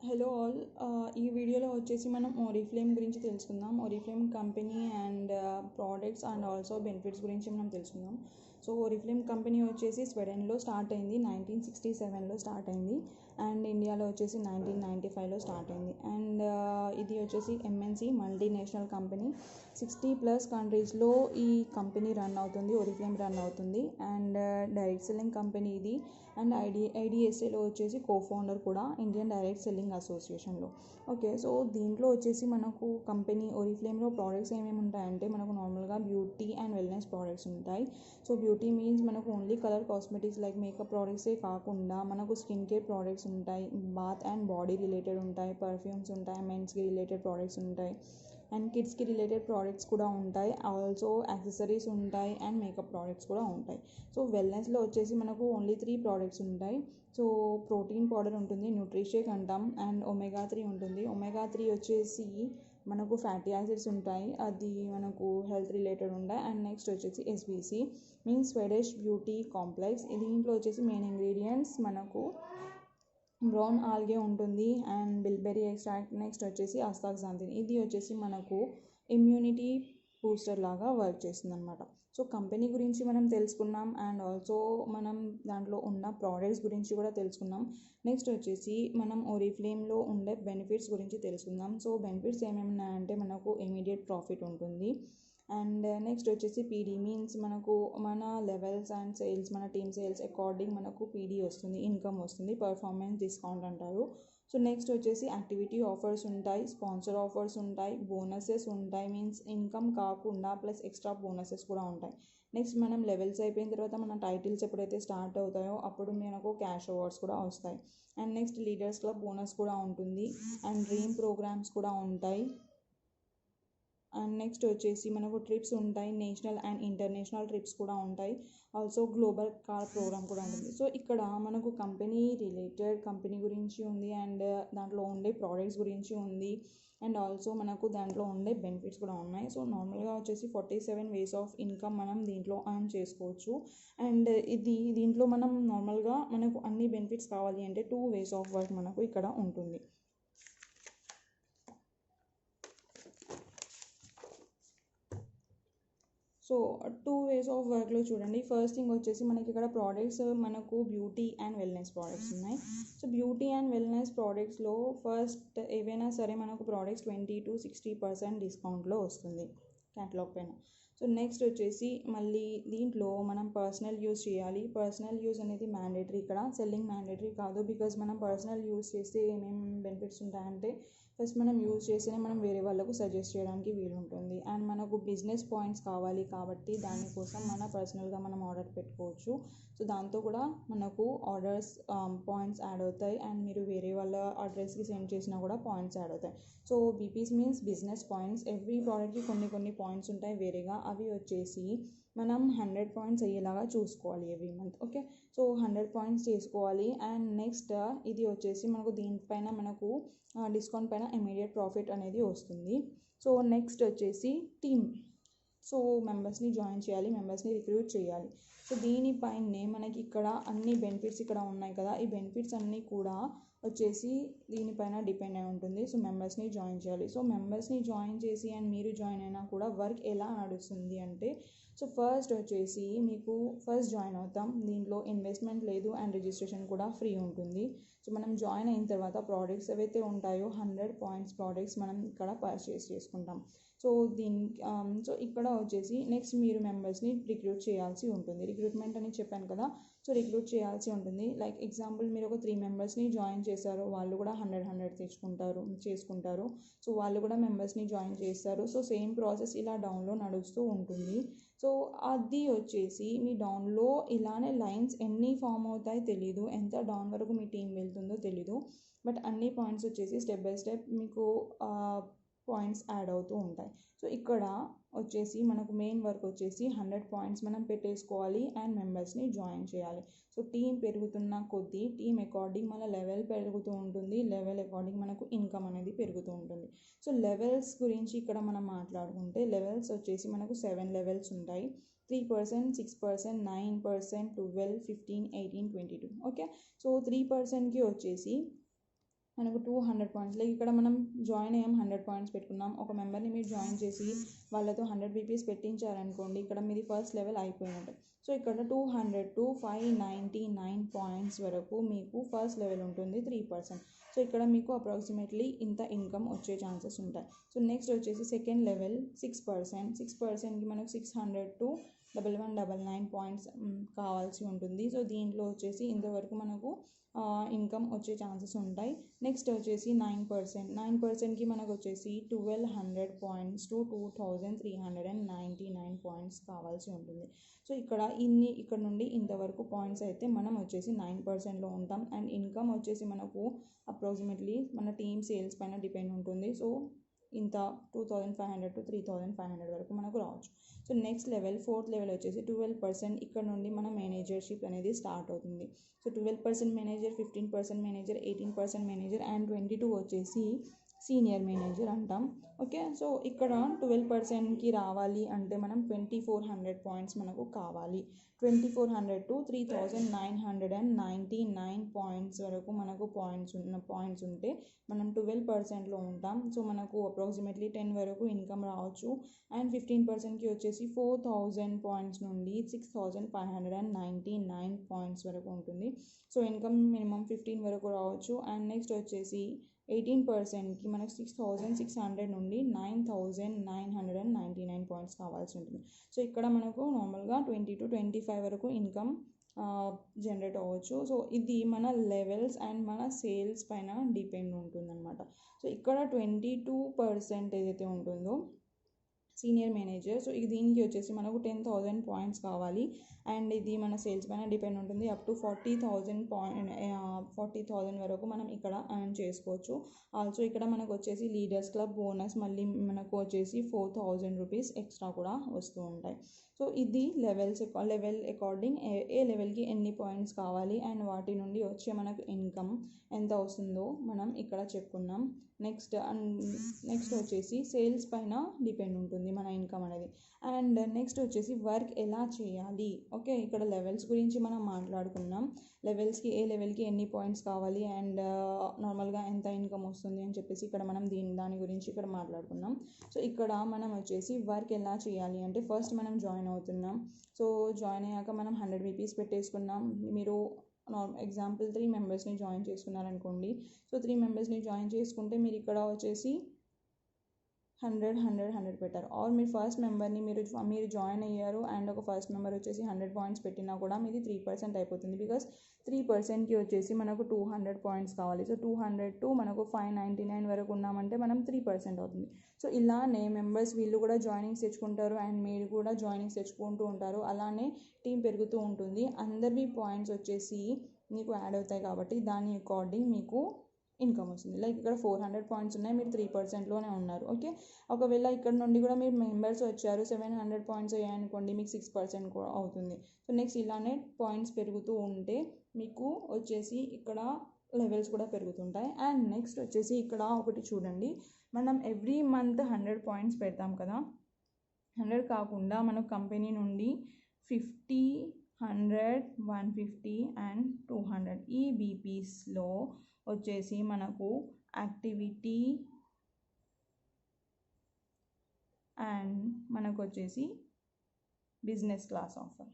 Hello all. ఈ వీడియోలో వచ్చేసి మనం ఓరిఫ్లేమ్ గురించి తెలుసుకుందాం. Oriflame company and products and also benefits గురించి మనం తెలుసుకుందాం. సో ఓరిఫ్లేమ్ కంపెనీ వచ్చేసి స్వీడన్లో స్టార్ట్ అయింది, 1967లో స్టార్ట్ అయింది. అండ్ ఇండియాలో వచ్చేసి 1995లో స్టార్ట్ అయింది. అండ్ ఇది వచ్చేసి ఎంఎన్సి మల్టీనేషనల్ కంపెనీ. 60+ కంట్రీస్లో ఈ కంపెనీ రన్ అవుతుంది, ఓరిఫ్లేమ్ రన్ అవుతుంది. అండ్ డైరెక్ట్ సెల్లింగ్ కంపెనీ ఇది. అండ్ ఐడిఎస్ఏలో వచ్చేసి కో-ఫౌండర్ కూడా, ఇండియన్ డైరెక్ట్ సెల్లింగ్ అసోసియేషన్లో. ఓకే, సో దీంట్లో వచ్చేసి మనకు కంపెనీ ఓరిఫ్లేమ్లో ప్రోడక్ట్స్ ఏమేమి ఉంటాయంటే మనకు నార్మల్గా బ్యూటీ అండ్ వెల్నెస్ ప్రోడక్ట్స్ ఉంటాయి. సో బ్యూటీ మీన్స్ మనకు only colour cosmetics like makeup ప్రోడక్ట్సే కాకుండా మనకు స్కిన్ కేర్ ప్రోడక్ట్స్ ఉంటాయి, బాత్ అండ్ బాడీ రిలేటెడ్ ఉంటాయి, పర్ఫ్యూమ్స్ ఉంటాయి, మెన్స్కి రిలేటెడ్ ప్రోడక్ట్స్ ఉంటాయి, అండ్ కిడ్స్కి రిలేటెడ్ ప్రోడక్ట్స్ కూడా ఉంటాయి. ఆల్సో యాక్సెసరీస్ ఉంటాయి అండ్ మేకప్ ప్రోడక్ట్స్ కూడా ఉంటాయి. సో వెల్నెస్లో వచ్చేసి మనకు ఓన్లీ 3 ప్రోడక్ట్స్ ఉంటాయి. సో ప్రోటీన్ పౌడర్ ఉంటుంది, న్యూట్రిషేక్ అంటాం, అండ్ ఒమేగా 3 ఉంటుంది. ఒమేగా 3 వచ్చేసి మనకు ఫ్యాటీ యాసిడ్స్ ఉంటాయి, అది మనకు హెల్త్ రిలేటెడ్ ఉంటాయి. అండ్ నెక్స్ట్ వచ్చేసి ఎస్బీసీ మీన్స్ స్వెడిష్ బ్యూటీ కాంప్లెక్స్. దీంట్లో వచ్చేసి మెయిన్ ఇంగ్రీడియంట్స్ మనకు బ్రౌన్ ఆల్గే ఉంటుంది అండ్ బిల్బెరీ ఎక్స్ట్రాక్ట్. నెక్స్ట్ వచ్చేసి అస్తాక్సాంతిన్. ఇది వచ్చేసి మనకు ఇమ్యూనిటీ బూస్టర్ లాగా వర్క్ చేస్తుంది అనమాట. సో కంపెనీ గురించి మనం తెలుసుకున్నాం అండ్ ఆల్సో మనం దాంట్లో ఉన్న ప్రోడక్ట్స్ గురించి కూడా తెలుసుకున్నాం. నెక్స్ట్ వచ్చేసి మనం ఓరిఫ్లేమ్లో ఉండే బెనిఫిట్స్ గురించి తెలుసుకుందాం. సో బెనిఫిట్స్ ఏమేమి ఉన్నాయంటే మనకు ఇమీడియట్ ప్రాఫిట్ ఉంటుంది. అండ్ నెక్స్ట్ వచ్చేసి పీడీ మీన్స్ మనకు మన లెవెల్స్ అండ్ సేల్స్, మన టీమ్ సేల్స్ అకార్డింగ్ మనకు పీడీ వస్తుంది, ఇన్కమ్ వస్తుంది, పర్ఫార్మెన్స్ డిస్కౌంట్ అంటారు. సో నెక్స్ట్ వచ్చేసి యాక్టివిటీ ఆఫర్స్ ఉంటాయి, స్పాన్సర్ ఆఫర్స్ ఉంటాయి, బోనసెస్ ఉంటాయి మీన్స్ ఇన్కమ్ కాకుండా ప్లస్ ఎక్స్ట్రా బోనసెస్ కూడా ఉంటాయి. నెక్స్ట్ మనం లెవెల్స్ అయిపోయిన తర్వాత మన టైటిల్స్ ఎప్పుడైతే స్టార్ట్ అవుతాయో అప్పుడు మనకు క్యాష్ అవార్డ్స్ కూడా వస్తాయి. And next leaders club bonus కూడా ఉంటుంది అండ్ డ్రీమ్ ప్రోగ్రామ్స్ కూడా ఉంటాయి. అండ్ నెక్స్ట్ వచ్చేసి మనకు ట్రిప్స్ ఉంటాయి, నేషనల్ అండ్ ఇంటర్నేషనల్ ట్రిప్స్ కూడా ఉంటాయి. ఆల్సో గ్లోబల్ కార్ ప్రోగ్రామ్ కూడా ఉంటుంది. సో ఇక్కడ మనకు కంపెనీ రిలేటెడ్ కంపెనీ గురించి ఉంది అండ్ దాంట్లో ఉండే ప్రోడక్ట్స్ గురించి ఉంది అండ్ ఆల్సో మనకు దాంట్లో ఉండే బెనిఫిట్స్ కూడా ఉన్నాయి. సో నార్మల్గా వచ్చేసి 47 వేస్ ఆఫ్ ఇన్కమ్ మనం దీంట్లో ఎర్న్ చేసుకోవచ్చు. అండ్ దీంట్లో మనం నార్మల్గా మనకు అన్ని బెనిఫిట్స్ కావాలి అంటే 2 వేస్ ఆఫ్ వర్క్ మనకు ఇక్కడ ఉంటుంది. సో 2 వేస్ ఆఫ్ వర్క్లో చూడండి. ఫస్ట్ థింగ్ వచ్చేసి మనకి ఇక్కడ ప్రోడక్ట్స్ మనకు బ్యూటీ అండ్ వెల్నెస్ ప్రోడక్ట్స్ ఉన్నాయి. సో బ్యూటీ అండ్ వెల్నెస్ ప్రోడక్ట్స్లో ఫస్ట్ ఏవైనా సరే మనకు ప్రోడక్ట్స్ 20-60% డిస్కౌంట్లో వస్తుంది క్యాటలాగ్ పైన. సో నెక్స్ట్ వచ్చేసి మళ్ళీ దీంట్లో మనం పర్సనల్ యూజ్ చేయాలి. పర్సనల్ యూజ్ అనేది మ్యాండేటరీ, ఇక్కడ సెల్లింగ్ మ్యాండేటరీ కాదు. బికాజ్ మనం పర్సనల్ యూజ్ చేస్తే ఏమేమి బెనిఫిట్స్ ఉంటాయంటే ఫస్ట్ మనం యూజ్ చేస్తేనే మనం వేరే వాళ్ళకు సజెస్ట్ చేయడానికి వీలు ఉంటుంది. అండ్ మనకు బిజినెస్ పాయింట్స్ కావాలి కాబట్టి దానికోసం మన పర్సనల్గా మనం ఆర్డర్ పెట్టుకోవచ్చు. సో దాంతో కూడా మనకు ఆర్డర్స్ పాయింట్స్ యాడ్ అవుతాయి అండ్ మీరు వేరే వాళ్ళ అడ్రస్కి సెండ్ చేసినా కూడా పాయింట్స్ యాడ్ అవుతాయి. So BPs means business points. Every ప్రోడక్ట్కి కొన్ని పాయింట్స్ ఉంటాయి వేరేగా, అవి వచ్చేసి మనం 100 పాయింట్స్ అయ్యేలాగా చూసుకోవాలి every month. Okay, so 100 points చేసుకోవాలి. అండ్ నెక్స్ట్ ఇది వచ్చేసి మనకు దీనిపైన మనకు డిస్కౌంట్ పైన ఇమీడియట్ ప్రాఫిట్ అనేది వస్తుంది. సో నెక్స్ట్ వచ్చేసి టీమ్. సో మెంబర్స్ని జాయిన్ చేయాలి, మెంబర్స్ని రిక్రూట్ చేయాలి. సో దీనిపైనే మనకి ఇక్కడ అన్ని బెనిఫిట్స్ ఇక్కడ ఉన్నాయి కదా, ఈ బెనిఫిట్స్ అన్నీ కూడా వచ్చేసి దీనిపైన డిపెండ్ అయి ఉంటుంది. సో మెంబర్స్ని జాయిన్ చేయాలి. సో మెంబర్స్ని జాయిన్ చేసి అండ్ మీరు జాయిన్ అయినా కూడా వర్క్ ఎలా నడుస్తుంది అంటే, సో ఫస్ట్ వచ్చేసి మీకు ఫస్ట్ జాయిన్ అవుతాం, దీంట్లో ఇన్వెస్ట్మెంట్ లేదు అండ్ రిజిస్ట్రేషన్ కూడా ఫ్రీ ఉంటుంది. సో మనం జాయిన్ అయిన తర్వాత ప్రోడక్ట్స్ ఏవైతే ఉంటాయో 100 పాయింట్స్ ప్రోడక్ట్స్ మనం ఇక్కడ పర్చేస్ చేసుకుంటాం. సో సో ఇక్కడ వచ్చేసి నెక్స్ట్ మీరు మెంబర్స్ని రిక్రూట్ చేయాల్సి ఉంటుంది. రిక్రూట్మెంట్ అని చెప్పాను కదా, సో రిక్రూట్ చేయాల్సి ఉంటుంది. లైక్ ఎగ్జాంపుల్ మీరు ఒక 3 మెంబర్స్ని జాయిన్ చేశారు, వాళ్ళు కూడా 100 చేసుకుంటారు. సో వాళ్ళు కూడా మెంబర్స్ని జాయిన్ చేస్తారు. సో సేమ్ ప్రాసెస్ ఇలా డౌన్లో నడుస్తూ ఉంటుంది. సో అది వచ్చేసి మీ డౌన్లో ఇలానే లైన్స్ ఎన్ని ఫామ్ అవుతాయి తెలీదు, ఎంత డౌన్ వరకు మీ టీం వెళ్తుందో తెలీదు, బట్ అన్ని పాయింట్స్ వచ్చేసి స్టెప్ బై స్టెప్ మీకు పాయింట్స్ యాడ్ అవుతూ ఉంటాయి. సో ఇక్కడ వచ్చేసి మనకు మెయిన్ వర్క్ వచ్చేసి 100 పాయింట్స్ మనం పెట్టేసుకోవాలి అండ్ మెంబర్స్ని జాయిన్ చేయాలి. సో టీం పెరుగుతున్న కొద్దీ టీం అకార్డింగ్ మన లెవెల్ పెరుగుతూ ఉంటుంది, లెవెల్ అకార్డింగ్ మనకు ఇన్కమ్ అనేది పెరుగుతూ ఉంటుంది. సో లెవెల్స్ గురించి ఇక్కడ మనం మాట్లాడుకుంటే లెవెల్స్ వచ్చేసి మనకు 7 లెవెల్స్ ఉంటాయి. 3%, 6%, 9%, 12, 15, 18, 22. ఓకే, సో 3%కి వచ్చేసి మనకు 200 పాయింట్స్. లైక్ ఇక్కడ మనం జాయిన్ అయ్యాం, 100 పాయింట్స్ పెట్టుకున్నాం. ఒక మెంబర్ని మీరు జాయిన్ చేసి వాళ్ళతో 100 బీపీస్ పెట్టించారనుకోండి, ఇక్కడ మీది ఫస్ట్ లెవెల్ అయిపోయినట్టు. సో ఇక్కడ 200 to 599 పాయింట్స్ వరకు మీకు ఫస్ట్ లెవెల్ ఉంటుంది 3%. సో ఇక్కడ మీకు అప్రాక్సిమేట్లీ ఇంత ఇన్కమ్ వచ్చే ఛాన్సెస్ ఉంటాయి. సో నెక్స్ట్ వచ్చేసి సెకండ్ లెవెల్ 6%. 6%కి మనకు 600 to 1199 పాయింట్స్ కావాల్సి ఉంటుంది. సో దీంట్లో వచ్చేసి ఇంతవరకు మనకు ఇన్కమ్ వచ్చే ఛాన్సెస్ ఉంటాయి. నెక్స్ట్ వచ్చేసి 9%. 9%కి మనకు వచ్చేసి 1200 పాయింట్స్ టు 2399 పాయింట్స్ కావాల్సి ఉంటుంది. సో ఇక్కడ నుండి ఇంతవరకు పాయింట్స్ అయితే మనం వచ్చేసి 9%లో ఉంటాం. అండ్ ఇన్కమ్ వచ్చేసి మనకు అప్రాక్సిమేట్లీ మన టీమ్ సేల్స్ పైన డిపెండ్ ఉంటుంది. సో ఇంత 2500 to 3500 వరకు మనకు రావచ్చు. So next level fourth level వచ్చేసి 12%. ఇక్కడ నుండి మన మేనేజర్షిప్ అనేది స్టార్ట్ అవుతుంది. So 12% manager, 15% manager, 18% manager and 22 వచ్చేసి సీనియర్ మేనేజర్ అంటాం. ఓకే, సో ఇక్కడ 12%కి రావాలి అంటే మనం 2400 పాయింట్స్ మనకు కావాలి. 2400 to 3999 పాయింట్స్ వరకు మనకు పాయింట్స్ ఉంటే మనం 12%లో ఉంటాం. సో మనకు అప్రాక్సిమేట్లీ 10 వరకు ఇన్కమ్ రావచ్చు. అండ్ 15%కి వచ్చేసి 4000 పాయింట్స్ నుండి 6599 పాయింట్స్ వరకు ఉంటుంది. సో ఇన్కమ్ మినిమం 15 వరకు రావచ్చు. అండ్ నెక్స్ట్ వచ్చేసి 18%కి మనకు 6600 నుండి 9999 పాయింట్స్ కావాల్సి ఉంటుంది. సో ఇక్కడ మనకు నార్మల్గా 20 to 25 వరకు ఇన్కమ్ జనరేట్ అవ్వచ్చు. సో ఇది మన లెవెల్స్ అండ్ మన సేల్స్ పైన డిపెండ్ ఉంటుందన్నమాట. సో ఇక్కడ 22% ఏదైతే ఉంటుందో సీనియర్ మేనేజర్, సో దీనికి వచ్చేసి మనకు 10,000 పాయింట్స్ కావాలి. అండ్ ఇది మన సేల్స్ పైన డిపెండ్ ఉంటుంది. అప్ టు 40,000 వరకు మనం ఇక్కడ ఎర్న్ చేసుకోవచ్చు. ఆల్సో ఇక్కడ మనకు వచ్చేసి లీడర్స్ క్లబ్ బోనస్ మళ్ళీ మనకు వచ్చేసి 4000 రూపీస్ ఎక్స్ట్రా కూడా వస్తూ ఉంటాయి. సో ఇది లెవెల్ అకార్డింగ్ ఏ లెవెల్కి ఎన్ని పాయింట్స్ కావాలి అండ్ వాటి నుండి వచ్చే మనకు ఇన్కమ్ ఎంత వస్తుందో మనం ఇక్కడ చెప్పుకున్నాం. నెక్స్ట్ వచ్చేసి సేల్స్ పైన డిపెండ్ ఉంటుంది మన ఇన్కమ్ అనేది. అండ్ నెక్స్ట్ వచ్చేసి వర్క్ ఎలా చేయాలి. ఓకే, ఇక్కడ లెవెల్స్ గురించి మనం మాట్లాడుకున్నాం. లెవెల్స్కి ఏ లెవెల్కి ఎన్ని పాయింట్స్ కావాలి అండ్ నార్మల్గా ఎంత ఇన్కమ్ వస్తుంది అని చెప్పేసి ఇక్కడ మనం దాని గురించి ఇక్కడ మాట్లాడుకున్నాం. సో ఇక్కడ మనం వచ్చేసి వర్క్ ఎలా చేయాలి అంటే ఫస్ట్ మనం జాయిన్ అవుతున్నాం. సో జాయిన్ అయ్యాక మనం 100 బీపీస్ పెట్టేసుకున్నాం. మీరు ఎగ్జాంపుల్ 3 మెంబర్స్ని జాయిన్ చేసుకున్నారనుకోండి. సో 3 మెంబర్స్ని జాయిన్ చేసుకుంటే మీరు ఇక్కడ వచ్చేసి 100 పెట్టారు. ఆర్ మీరు ఫస్ట్ మెంబర్ని మీరు జాయిన్ అయ్యారు అండ్ ఒక ఫస్ట్ మెంబర్ వచ్చేసి 100 పాయింట్స్ పెట్టినా కూడా మీది 3% అయిపోతుంది. బికాస్ 3%కి వచ్చేసి మనకు 200 పాయింట్స్ కావాలి. సో 200 to మనకు 599 వరకు ఉన్నామంటే మనం 3% అవుతుంది. సో ఇలానే మెంబర్స్ వీళ్ళు కూడా జాయినింగ్స్ తెచ్చుకుంటారు అండ్ మీరు కూడా జాయినింగ్స్ తెచ్చుకుంటూ ఉంటారు. అలానే టీం పెరుగుతూ ఉంటుంది. అందరివి పాయింట్స్ వచ్చేసి మీకు యాడ్ అవుతాయి కాబట్టి దాని అకార్డింగ్ మీకు ఇన్కమ్ వస్తుంది. లైక్ ఇక్కడ 400 పాయింట్స్ ఉన్నాయి, మీరు 3%లోనే ఉన్నారు. ఓకే, ఒకవేళ ఇక్కడ నుండి కూడా మీరు మెంబర్స్ వచ్చారు 700 పాయింట్స్ అయ్యాయనుకోండి, మీకు 6% కూడా అవుతుంది. సో నెక్స్ట్ ఇలానే పాయింట్స్ పెరుగుతూ ఉంటే మీకు వచ్చేసి ఇక్కడ లెవెల్స్ కూడా పెరుగుతుంటాయి. అండ్ నెక్స్ట్ వచ్చేసి ఇక్కడ ఒకటి చూడండి, మనం ఎవ్రీ మంత్ 100 పాయింట్స్ పెడతాం కదా. 100 కాకుండా మనకు కంపెనీ నుండి 50, 100, 150 అండ్ 200 ఈ బీపీస్లో వచ్చేసి మనకు యాక్టివిటీ అండ్ మనకు వచ్చేసి business class offer.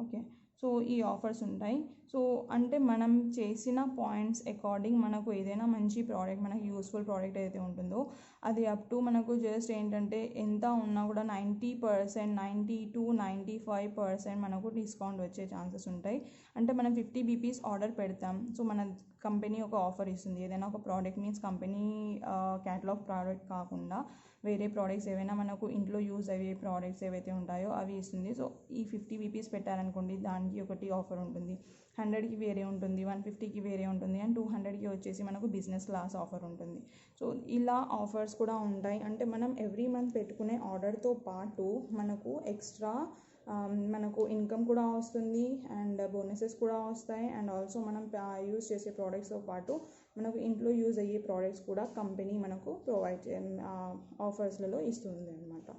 Okay, so ఈ ఆఫర్స్ ఉంటాయి. సో అంటే మనం చేసిన పాయింట్స్ అకార్డింగ్ మనకు ఏదైనా మంచి ప్రోడక్ట్, మనకు యూస్ఫుల్ ప్రోడక్ట్ ఏదైతే ఉంటుందో అది అప్ టు మనకు జస్ట్ ఏంటంటే ఎంత ఉన్నా కూడా 90%, 90 to 95% మనకు డిస్కౌంట్ వచ్చే ఛాన్సెస్ ఉంటాయి. అంటే మనం 50 బీపీస్ ఆర్డర్ పెడతాం. సో మన కంపెనీ ఒక ఆఫర్ ఇస్తుంది. ఏదైనా ఒక product means company catalogue product కాకుండా వేరే ప్రోడక్ట్స్ ఏవైనా మనకు ఇంట్లో యూజ్ అయ్యే ప్రోడక్ట్స్ ఏవైతే ఉంటాయో అవి ఇస్తుంది. సో ఈ 50 బీపీస్ పెట్టారనుకోండి, దానికి ఒకటి ఆఫర్ ఉంటుంది. 100కి వేరే ఉంటుంది, 150కి వేరే ఉంటుంది అండ్ 200కి వచ్చేసి మనకు బిజినెస్ క్లాస్ ఆఫర్ ఉంటుంది. సో ఇలా ఆఫర్స్ కూడా ఉంటాయి. అంటే మనం ఎవ్రీ మంత్ పెట్టుకునే ఆర్డర్తో పాటు మనకు ఎక్స్ట్రా మనకు ఇన్కమ్ కూడా వస్తుంది అండ్ బోనసెస్ కూడా వస్తాయి. అండ్ ఆల్సో మనం యూజ్ చేసే ప్రోడక్ట్స్తో పాటు మనకు ఇంట్లో యూజ్ అయ్యే ప్రోడక్ట్స్ కూడా కంపెనీ మనకు ప్రొవైడ్ ఆఫర్స్లలో ఇస్తుంది అనమాట.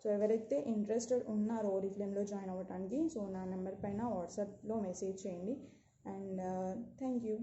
సో ఎవరైతే ఇంట్రెస్టెడ్ ఉన్నారో ఓరిఫ్లేమ్లో జాయిన్ అవ్వడానికి, సో నా నెంబర్ పైన వాట్సాప్లో మెసేజ్ చేయండి. And thank you.